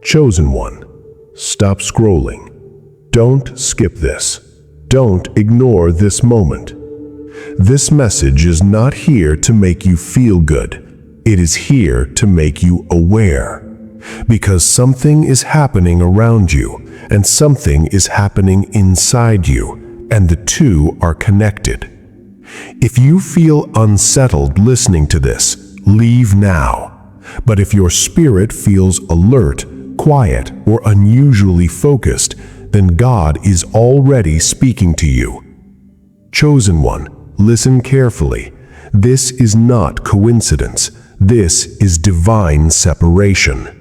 Chosen one, stop scrolling. Don't skip this. Don't ignore this moment. This message is not here to make you feel good. It is here to make you aware. Because something is happening around you, and something is happening inside you, and the two are connected. If you feel unsettled listening to this, leave now. But if your spirit feels alert, quiet, or unusually focused, then God is already speaking to you. Chosen one, listen carefully. This is not coincidence. This is divine separation.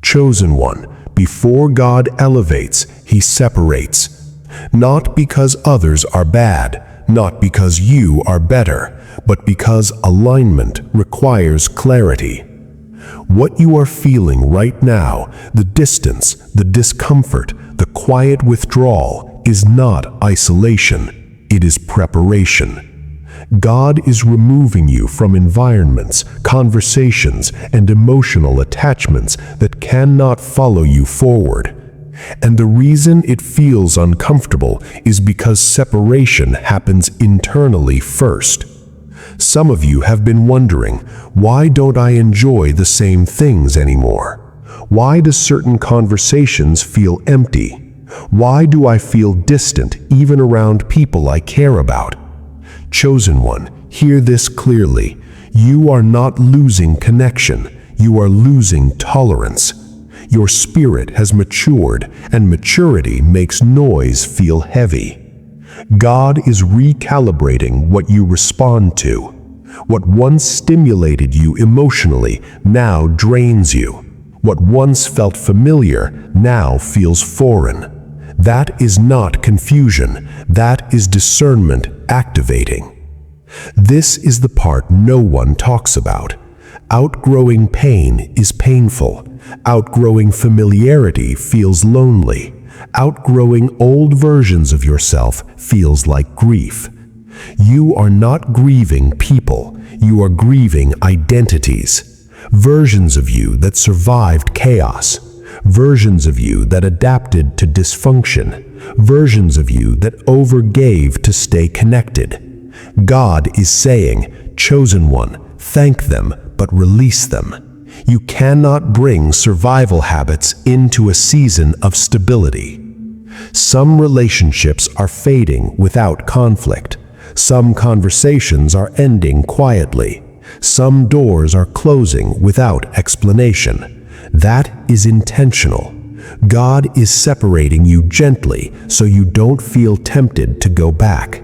Chosen one, before God elevates, He separates. Not because others are bad, not because you are better, but because alignment requires clarity. What you are feeling right now, the distance, the discomfort, the quiet withdrawal, is not isolation. It is preparation. God is removing you from environments, conversations, and emotional attachments that cannot follow you forward. And the reason it feels uncomfortable is because separation happens internally first. Some of you have been wondering, why don't I enjoy the same things anymore? Why do certain conversations feel empty? Why do I feel distant even around people I care about? Chosen one, hear this clearly. You are not losing connection. You are losing tolerance. Your spirit has matured, and maturity makes noise feel heavy. God is recalibrating what you respond to. What once stimulated you emotionally now drains you. What once felt familiar now feels foreign. That is not confusion. That is discernment activating. This is the part no one talks about. Outgrowing pain is painful. Outgrowing familiarity feels lonely. Outgrowing old versions of yourself feels like grief. You are not grieving people. You are grieving identities. Versions of you that survived chaos. Versions of you that adapted to dysfunction. Versions of you that overgave to stay connected. God is saying, chosen one, thank them, but release them. You cannot bring survival habits into a season of stability. Some relationships are fading without conflict. Some conversations are ending quietly. Some doors are closing without explanation. That is intentional. God is separating you gently so you don't feel tempted to go back.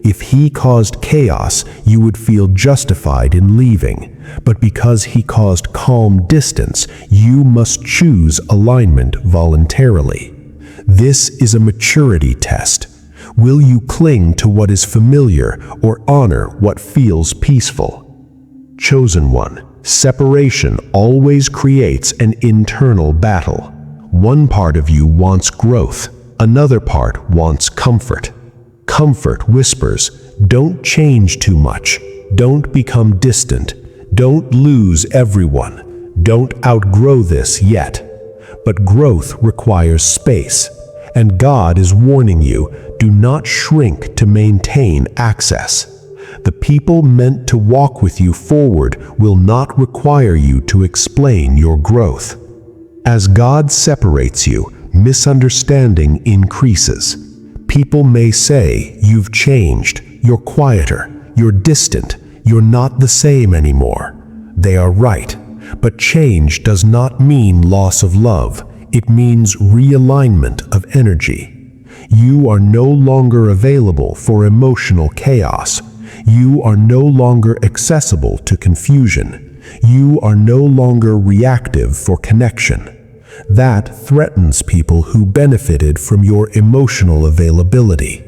If He caused chaos, you would feel justified in leaving. But because He caused calm distance, you must choose alignment voluntarily. This is a maturity test. Will you cling to what is familiar or honor what feels peaceful? Chosen one, separation always creates an internal battle. One part of you wants growth. Another part wants comfort. Comfort whispers, don't change too much. Don't become distant. Don't lose everyone. Don't outgrow this yet. But growth requires space. And God is warning you, do not shrink to maintain access. The people meant to walk with you forward will not require you to explain your growth. As God separates you, misunderstanding increases. People may say, you've changed, you're quieter, you're distant, you're not the same anymore. They are right, but change does not mean loss of love. It means realignment of energy. You are no longer available for emotional chaos. You are no longer accessible to confusion. You are no longer reactive for connection. That threatens people who benefited from your emotional availability.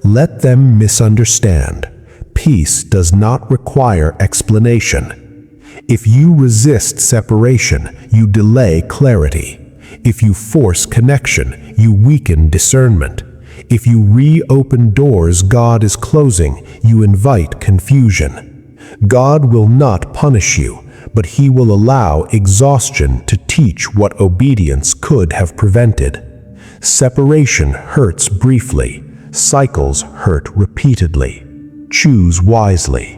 Let them misunderstand. Peace does not require explanation. If you resist separation, you delay clarity. If you force connection, you weaken discernment. If you reopen doors God is closing, you invite confusion. God will not punish you, but He will allow exhaustion to teach what obedience could have prevented. Separation hurts briefly, cycles hurt repeatedly. Choose wisely.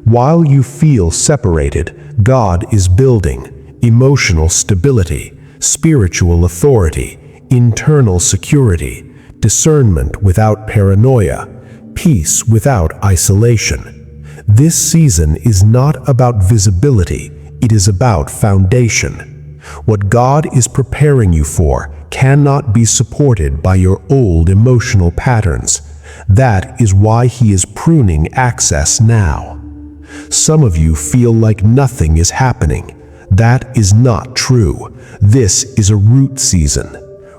While you feel separated, God is building emotional stability, spiritual authority, internal security, discernment without paranoia, peace without isolation. This season is not about visibility, it is about foundation. What God is preparing you for cannot be supported by your old emotional patterns. That is why He is pruning access now. Some of you feel like nothing is happening. That is not true. This is a root season.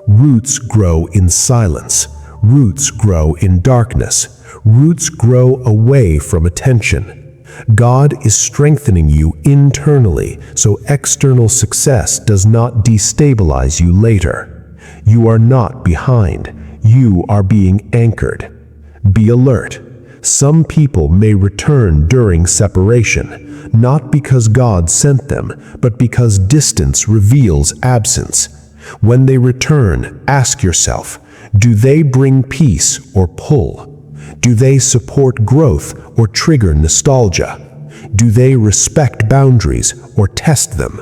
Roots grow in silence. Roots grow in darkness. Roots grow away from attention. God is strengthening you internally so external success does not destabilize you later. You are not behind. You are being anchored. Be alert. Some people may return during separation, not because God sent them, but because distance reveals absence. When they return, ask yourself, do they bring peace or pull? Do they support growth or trigger nostalgia? Do they respect boundaries or test them?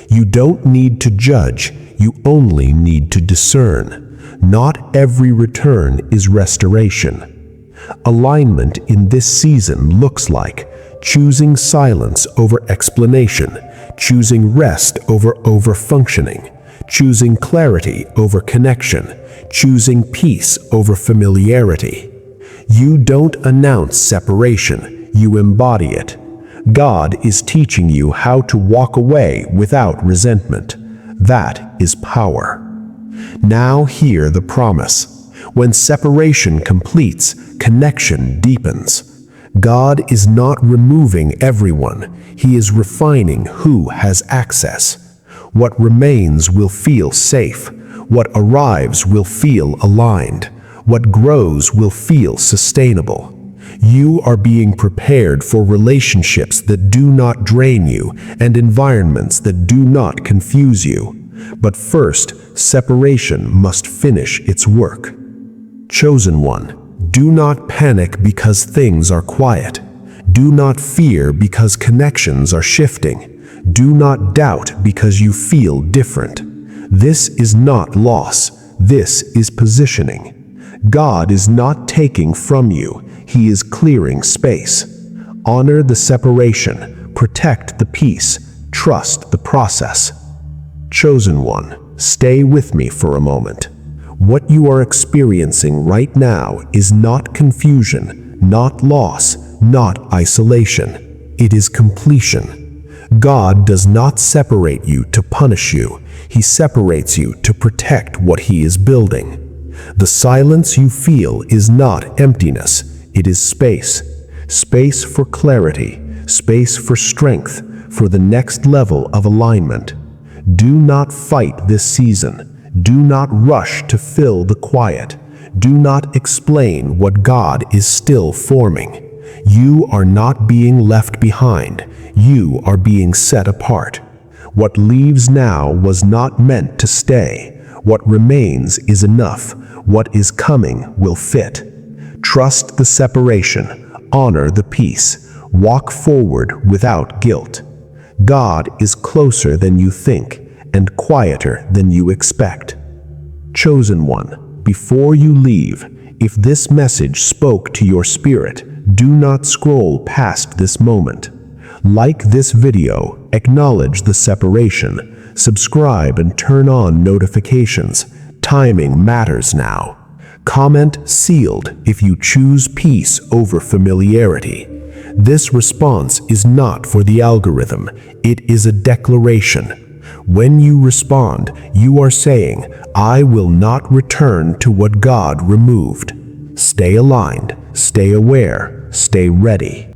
You don't need to judge, you only need to discern. Not every return is restoration. Alignment in this season looks like choosing silence over explanation, choosing rest over overfunctioning, choosing clarity over connection, choosing peace over familiarity. You don't announce separation, you embody it. God is teaching you how to walk away without resentment. That is power. Now hear the promise. When separation completes, connection deepens. God is not removing everyone. He is refining who has access. What remains will feel safe. What arrives will feel aligned. What grows will feel sustainable. You are being prepared for relationships that do not drain you and environments that do not confuse you. But first, separation must finish its work. Chosen one, do not panic because things are quiet. Do not fear because connections are shifting. Do not doubt because you feel different. This is not loss. This is positioning. God is not taking from you. He is clearing space. Honor the separation. Protect the peace. Trust the process. Chosen one, stay with me for a moment. What you are experiencing right now is not confusion, not loss, not isolation. It is completion. God does not separate you to punish you. He separates you to protect what He is building. The silence you feel is not emptiness. It is space. Space for clarity, space for strength, for the next level of alignment. Do not fight this season. Do not rush to fill the quiet. Do not explain what God is still forming. You are not being left behind. You are being set apart. What leaves now was not meant to stay. What remains is enough. What is coming will fit. Trust the separation. Honor the peace. Walk forward without guilt. God is closer than you think and quieter than you expect. Chosen one, before you leave, if this message spoke to your spirit, do not scroll past this moment. Like this video, acknowledge the separation, subscribe and turn on notifications. Timing matters now. Comment sealed if you choose peace over familiarity. This response is not for the algorithm, it is a declaration. When you respond, you are saying, I will not return to what God removed. Stay aligned, stay aware, stay ready.